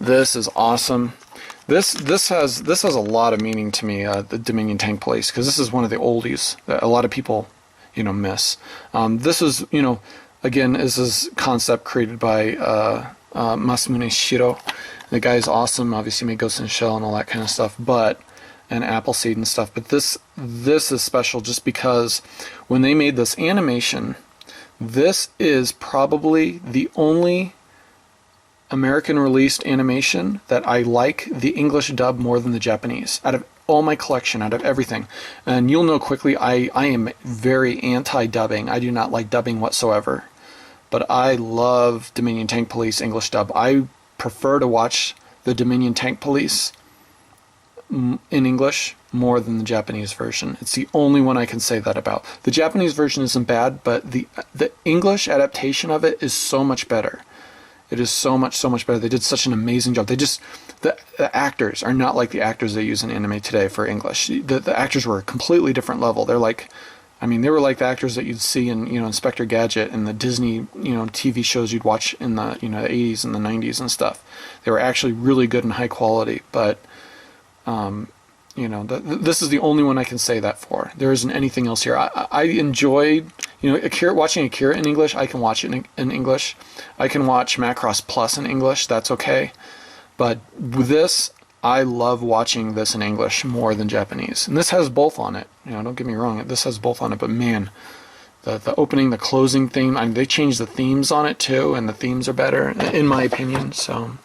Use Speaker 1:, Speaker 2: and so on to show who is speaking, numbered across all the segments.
Speaker 1: This is awesome. This has a lot of meaning to me, the Dominion Tank Police, because this is one of the oldies that a lot of people, miss. This is, again, this is concept created by Masamune Shiro. The guy's awesome. Obviously made Ghost in the Shell and all that kind of stuff, and Appleseed and stuff. But this is special just because when they made this animation, this is probably the only American released animation that I like the English dub more than the Japanese. Out of all my collection, out of everything. And you'll know quickly I am very anti-dubbing. I do not like dubbing whatsoever. But I love Dominion Tank Police English dub. I prefer to watch the Dominion Tank Police in English more than the Japanese version. It's the only one I can say that about. The Japanese version isn't bad, but the English adaptation of it is so much better. It is so much better. They did such an amazing job. The actors are not like the actors they use in anime today for English. The actors were a completely different level. They're like, they were like the actors that you'd see in, Inspector Gadget and the Disney, TV shows you'd watch in the, the 80s and the 90s and stuff. They were actually really good and high quality, but, this is the only one I can say that for. There isn't anything else here. I enjoyed, watching Akira in English. I can watch it in English. I can watch Macross Plus in English. That's okay. But with this, I love watching this in English more than Japanese. And this has both on it. Don't get me wrong. This has both on it. But man, the opening, the closing theme, they changed the themes on it too, and the themes are better, in my opinion. So.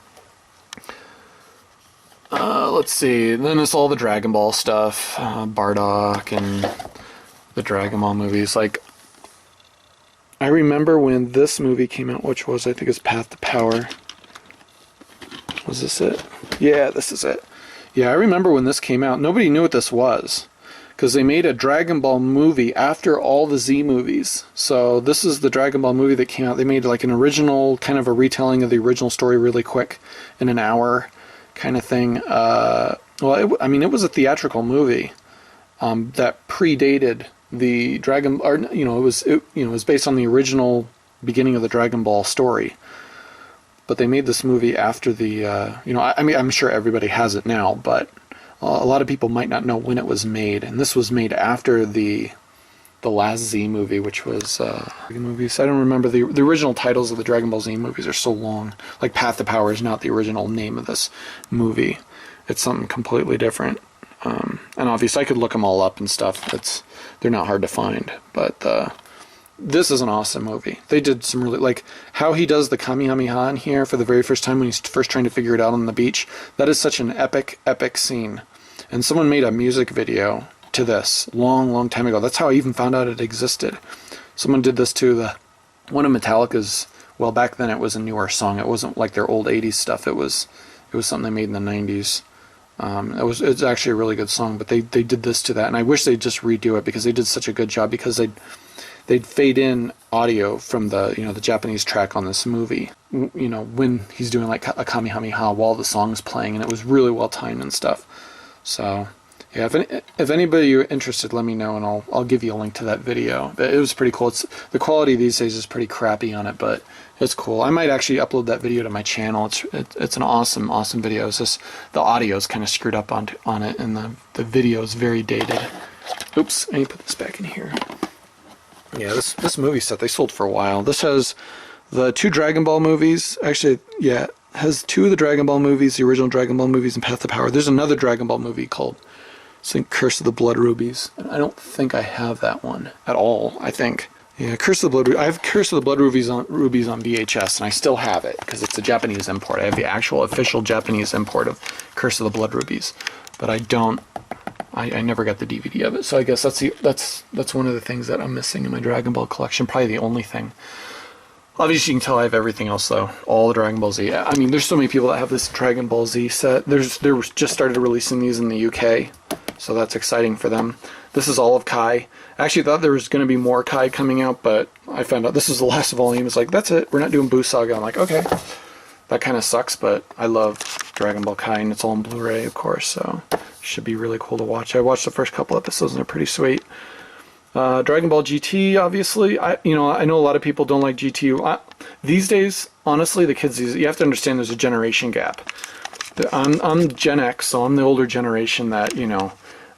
Speaker 1: Let's see, then it's all the Dragon Ball stuff, Bardock and the Dragon Ball movies. Like, I remember when this movie came out, which was, I think it's Path to Power. Was this it? Yeah, this is it. Yeah, I remember when this came out, nobody knew what this was, because they made a Dragon Ball movie after all the Z movies. So this is the Dragon Ball movie that came out. They made like an original, kind of a retelling of the original story really quick, in an hour kind of thing. It was a theatrical movie that predated the Dragon, or it was based on the original beginning of the Dragon Ball story. But they made this movie after the, I'm sure everybody has it now, but a lot of people might not know when it was made, and this was made after the last Z movie, which was movies. I don't remember the original titles of the Dragon Ball Z movies are so long. Like Path to Power is not the original name of this movie. It's something completely different. And obviously I could look them all up and stuff. They're not hard to find. But this is an awesome movie. They did some really, like how he does the Kamehameha in here for the very first time when he's first trying to figure it out on the beach. That is such an epic scene. And someone made a music video to this long time ago. That's how I even found out it existed. Someone did this to one of Metallica's, well, back then it was a newer song. It wasn't like their old 80s stuff. It was something they made in the 90s. It's actually a really good song, but they did this to that, and I wish they'd just redo it because they did such a good job, because they'd fade in audio from the Japanese track on this movie, when he's doing like a Kamehameha while the song's playing, and it was really well timed and stuff. So yeah, if anybody you're interested, let me know, and I'll give you a link to that video. It was pretty cool. The quality these days is pretty crappy on it, but it's cool. I might actually upload that video to my channel. It's an awesome video. It's just the audio is kind of screwed up on it, and the video is very dated. Oops, I need to put this back in here. Yeah, this movie set they sold for a while. This has the 2 Dragon Ball movies. Actually, yeah, it has 2 of the Dragon Ball movies, the original Dragon Ball movies, and Path to Power. There's another Dragon Ball movie called, I think, Curse of the Blood Rubies. I don't think I have that one at all, I think. Yeah, Curse of the Blood. I have Curse of the Blood Rubies on VHS, and I still have it because it's a Japanese import. I have the actual official Japanese import of Curse of the Blood Rubies, but I don't. I never got the DVD of it, so I guess that's one of the things that I'm missing in my Dragon Ball collection. Probably the only thing. Obviously, you can tell I have everything else though. All the Dragon Ball Z. I mean, there's so many people that have this Dragon Ball Z set. They just started releasing these in the UK, so that's exciting for them. This is all of Kai. I actually thought there was going to be more Kai coming out, but I found out this is the last volume. It's like, that's it. We're not doing Buu Saga. I'm like, okay. That kind of sucks, but I love Dragon Ball Kai, and it's all on Blu-ray, of course, so it should be really cool to watch. I watched the first couple episodes, and they're pretty sweet. Dragon Ball GT, obviously. I know a lot of people don't like GT. these days, honestly, the kids, you have to understand there's a generation gap. I'm Gen X, so I'm the older generation that,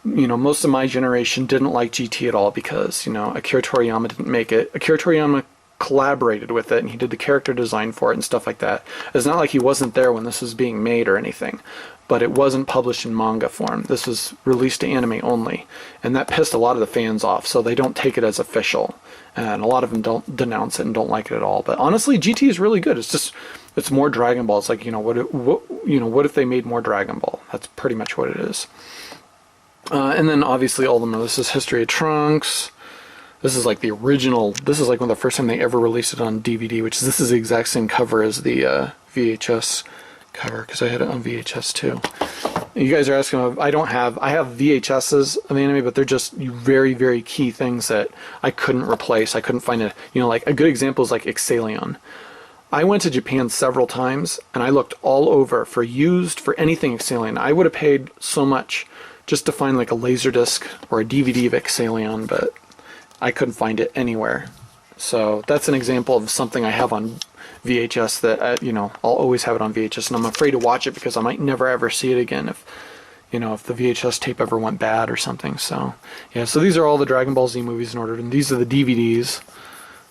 Speaker 1: most of my generation didn't like GT at all because, Akira Toriyama didn't make it. Akira Toriyama collaborated with it, and he did the character design for it and stuff like that. It's not like he wasn't there when this was being made or anything, but it wasn't published in manga form. This was released to anime only, and that pissed a lot of the fans off, so they don't take it as official, and a lot of them don't denounce it and don't like it at all. But honestly, GT is really good. It's more Dragon Ball. It's like, what if they made more Dragon Ball? That's pretty much what it is. And then obviously all of them. This is History of Trunks. This is like the original. This is like one of the first time they ever released it on DVD, which is, this is the exact same cover as the VHS cover, because I had it on VHS too. You guys are asking, I have VHSs of anime, but they're just very, very key things that I couldn't replace. I couldn't find like a good example is like Exalion. I went to Japan several times, and I looked all over for anything Exalion. I would have paid so much just to find like a Laserdisc or a DVD of Exalion, but I couldn't find it anywhere. So that's an example of something I have on VHS that, I'll always have it on VHS, and I'm afraid to watch it because I might never ever see it again if the VHS tape ever went bad or something. So, yeah, so these are all the Dragon Ball Z movies in order, and these are the DVDs,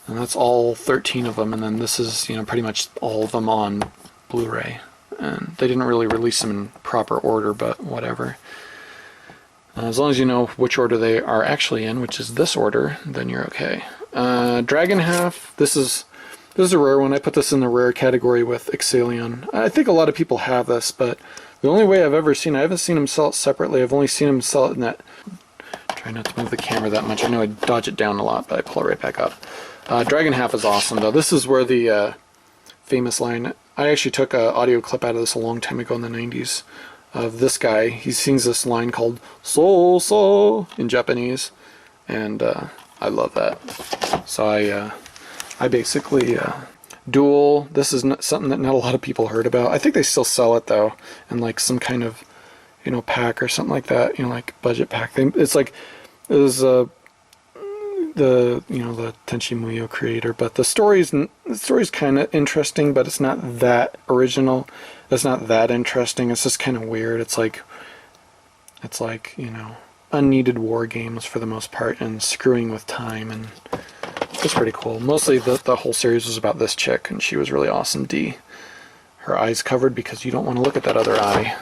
Speaker 1: and that's all 13 of them, and then this is, pretty much all of them on Blu-ray. And they didn't really release them in proper order, but whatever. As long as you know which order they are actually in, which is this order, then you're okay. Dragon Half, this is a rare one. I put this in the rare category with Exalion. I think a lot of people have this, but the only way I've ever seen it, I haven't seen him sell it separately. I've only seen him sell it in that. Try not to move the camera that much. I know I dodge it down a lot, but I pull it right back up. Dragon Half is awesome, though. This is where the famous line. I actually took an audio clip out of this a long time ago in the 90s. Of this guy. He sings this line called "So So" in Japanese, and I love that. So I basically Duel. This is something that not a lot of people heard about. I think they still sell it though, in like some kind of pack or something like that. Like budget pack. It's like it was the Tenchi Muyo creator, but the story's kind of interesting, but it's not that original. It's not that interesting. It's just kind of weird. It's like unneeded war games for the most part, and screwing with time, and it's pretty cool. Mostly the whole series was about this chick, and she was really awesome. Her eyes covered because you don't want to look at that other eye.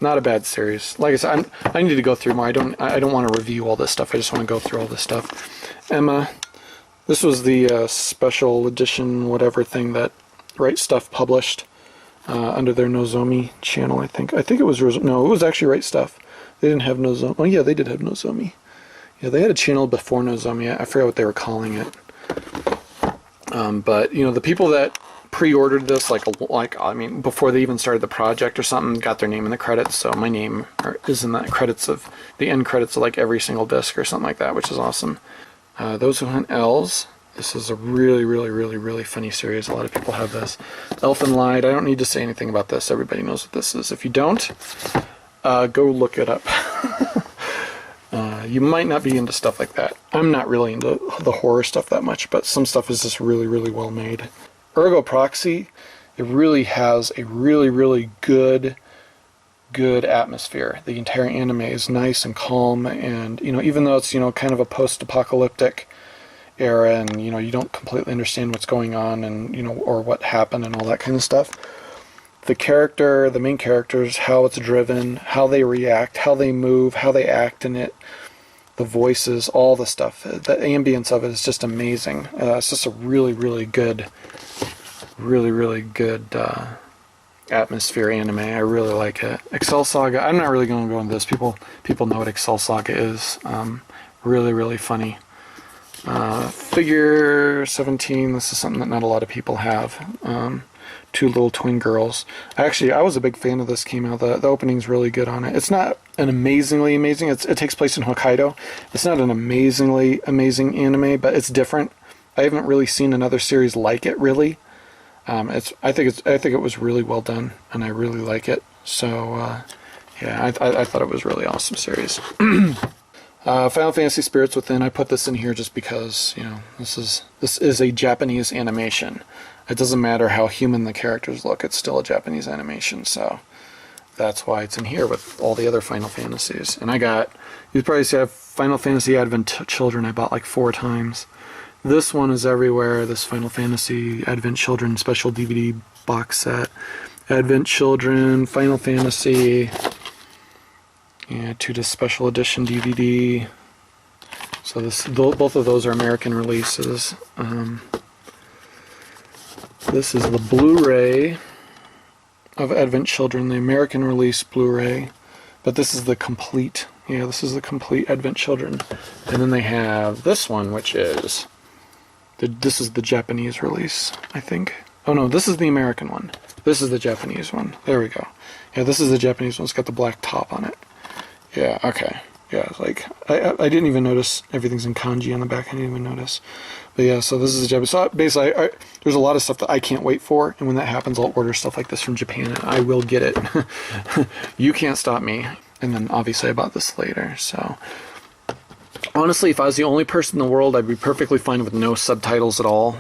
Speaker 1: Not a bad series. Like I said, I need to go through more. I don't want to review all this stuff. I just want to go through all this stuff. Emma, this was the special edition whatever thing that Right Stuff published under their Nozomi channel. I think it was it was actually Right Stuff. They didn't have Nozomi. Oh yeah, they did have Nozomi. Yeah, they had a channel before Nozomi. I forgot what they were calling it. But the people that pre-ordered this, before they even started the project or something, got their name in the credits. So my name is in the credits of the end credits of like every single disc or something like that, which is awesome. Those Who Hunt Elves. This is a really, really, really, really funny series. A lot of people have this. Elfen Lied. I don't need to say anything about this. Everybody knows what this is. If you don't, go look it up. You might not be into stuff like that. I'm not really into the horror stuff that much, but some stuff is just really, really well made. Ergo Proxy, it really has a really, really good atmosphere. The entire anime is nice and calm, and even though it's kind of a post-apocalyptic era, and you don't completely understand what's going on, and or what happened and all that kind of stuff. The main characters, how it's driven, how they react, how they move, how they act in it, the voices, all the stuff. The ambience of it is just amazing. It's just a really, really good, atmosphere anime. I really like it. Excel Saga. I'm not really going to go into this. People know what Excel Saga is. Really, really funny. Figure 17. This is something that not a lot of people have. Two little twin girls. Actually, I was a big fan of this. Came out. The opening's really good on it. It's not an amazingly amazing. It takes place in Hokkaido. It's not an amazingly amazing anime, but it's different. I haven't really seen another series like it. Really, I think it was really well done, and I really like it. So yeah, I thought it was a really awesome series. Final Fantasy Spirits Within, I put this in here just because, you know, this is a Japanese animation. It doesn't matter how human the characters look, it's still a Japanese animation, so that's why it's in here with all the other Final Fantasies. And I got, you'd probably see I have Final Fantasy Advent Children I bought like 4 times. This one is everywhere, this Final Fantasy Advent Children special DVD box set. Advent Children, Final Fantasy, yeah, 2-disc special edition DVD. So both of those are American releases. This is the Blu-ray of Advent Children, the American release Blu-ray. But this is the complete, yeah, this is the complete Advent Children. And then they have this one, which is, this is the Japanese release, I think. Oh no, this is the American one. This is the Japanese one. There we go. Yeah, this is the Japanese one. It's got the black top on it. Yeah, okay. Yeah, like, I didn't even notice everything's in kanji on the back. I didn't even notice. But yeah, so this is the Japanese. So basically, there's a lot of stuff that I can't wait for. And when that happens, I'll order stuff like this from Japan. And I will get it. You can't stop me. And then obviously I bought this later. So honestly, if I was the only person in the world, I'd be perfectly fine with no subtitles at all.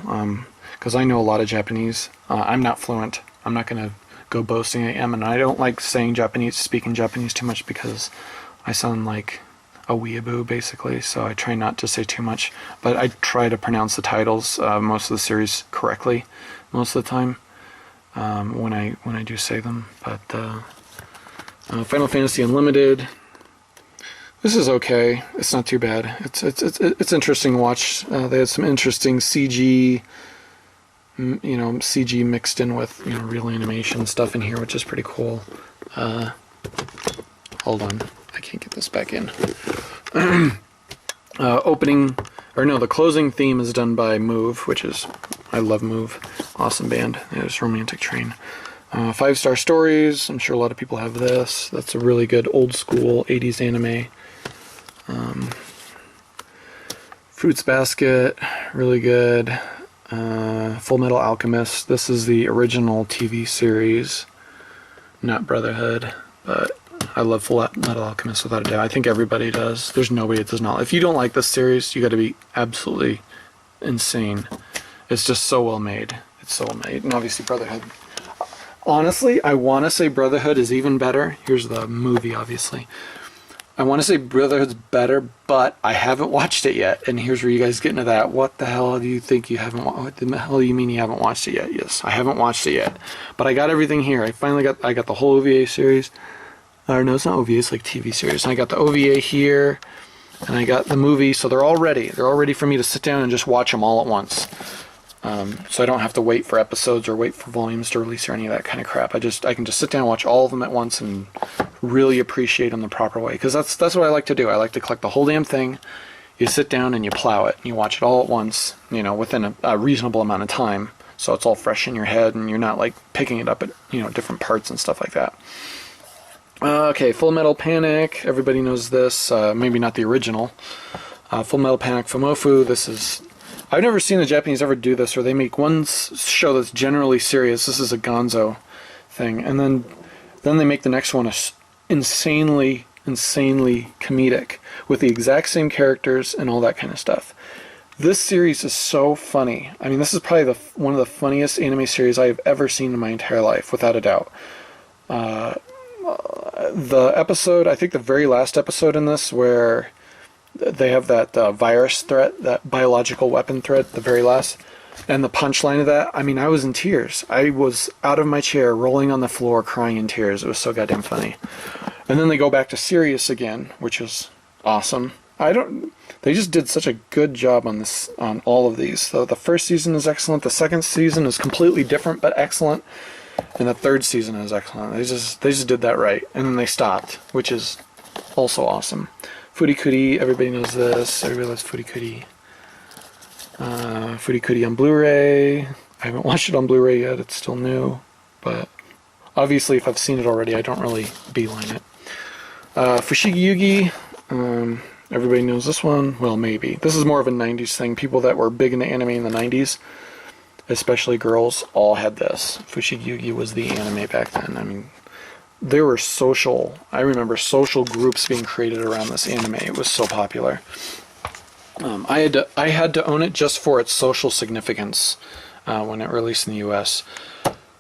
Speaker 1: Because I know a lot of Japanese. I'm not fluent. I'm not going to go boasting I am. And I don't like saying Japanese, speaking Japanese too much because I sound like a weeaboo, basically, so I try not to say too much, but I try to pronounce the titles, most of the series, correctly most of the time when I do say them. But Final Fantasy Unlimited, this is okay. It's not too bad. It's interesting to watch. They had some interesting CG, you know, CG mixed in with, you know, real animation stuff in here, which is pretty cool. Hold on. I can't get this back in. The closing theme is done by Move, which is, I love Move. Awesome band. There's Romantic Train. 5-Star Stories. I'm sure a lot of people have this. That's a really good old school 80s anime. Fruits Basket. Really good. Full Metal Alchemist. This is the original TV series. Not Brotherhood, but I love Full Metal Alchemist without a doubt. I think everybody does. There's nobody that does not. If you don't like this series, you got to be absolutely insane. It's just so well made. It's so well made. And obviously Brotherhood. Honestly, I want to say Brotherhood is even better. Here's the movie, obviously. I want to say Brotherhood's better, but I haven't watched it yet. And here's where you guys get into that. What the hell do you think you haven't watched? What the hell do you mean you haven't watched it yet? Yes, I haven't watched it yet. But I got everything here. I got the whole OVA series. Or no, it's not OVA, it's like TV series. And I got the OVA here, and I got the movie, so they're all ready. They're all ready for me to sit down and just watch them all at once. So I don't have to wait for episodes or wait for volumes to release or any of that kind of crap. I can just sit down and watch all of them at once and really appreciate them the proper way. Because that's what I like to do. I like to collect the whole damn thing. You sit down and you plow it. And you watch it all at once, you know, within a reasonable amount of time. So it's all fresh in your head and you're not like picking it up at, you know, different parts and stuff like that. Okay, Full Metal Panic. Everybody knows this. Maybe not the original. Full Metal Panic Fumofu. This is... I've never seen the Japanese ever do this, where they make one show that's generally serious. This is a gonzo thing. And then they make the next one insanely comedic with the exact same characters and all that kind of stuff. This series is so funny. I mean, this is probably one of the funniest anime series I have ever seen in my entire life, without a doubt. The episode, I think the very last episode in this, where they have that virus threat, that biological weapon threat, the very last, and the punchline of that, I mean, I was in tears. I was out of my chair, rolling on the floor, crying in tears. It was so goddamn funny. And then they go back to serious again, which is awesome. They just did such a good job on this, on all of these. So the first season is excellent. The second season is completely different, but excellent. And the third season is excellent. They just did that right. And then they stopped, which is also awesome. Furikuri, everybody knows this. Everybody loves Furikuri. Furikuri on Blu-ray. I haven't watched it on Blu-ray yet. It's still new. But obviously, if I've seen it already, I don't really beeline it. Fushigi Yugi. Everybody knows this one. Well, maybe. This is more of a 90s thing. People that were big into anime in the 90s, especially girls, all had this. Fushigi Yugi was the anime back then. I mean, there were I remember social groups being created around this anime. It was so popular. I had to own it just for its social significance when it released in the U.S.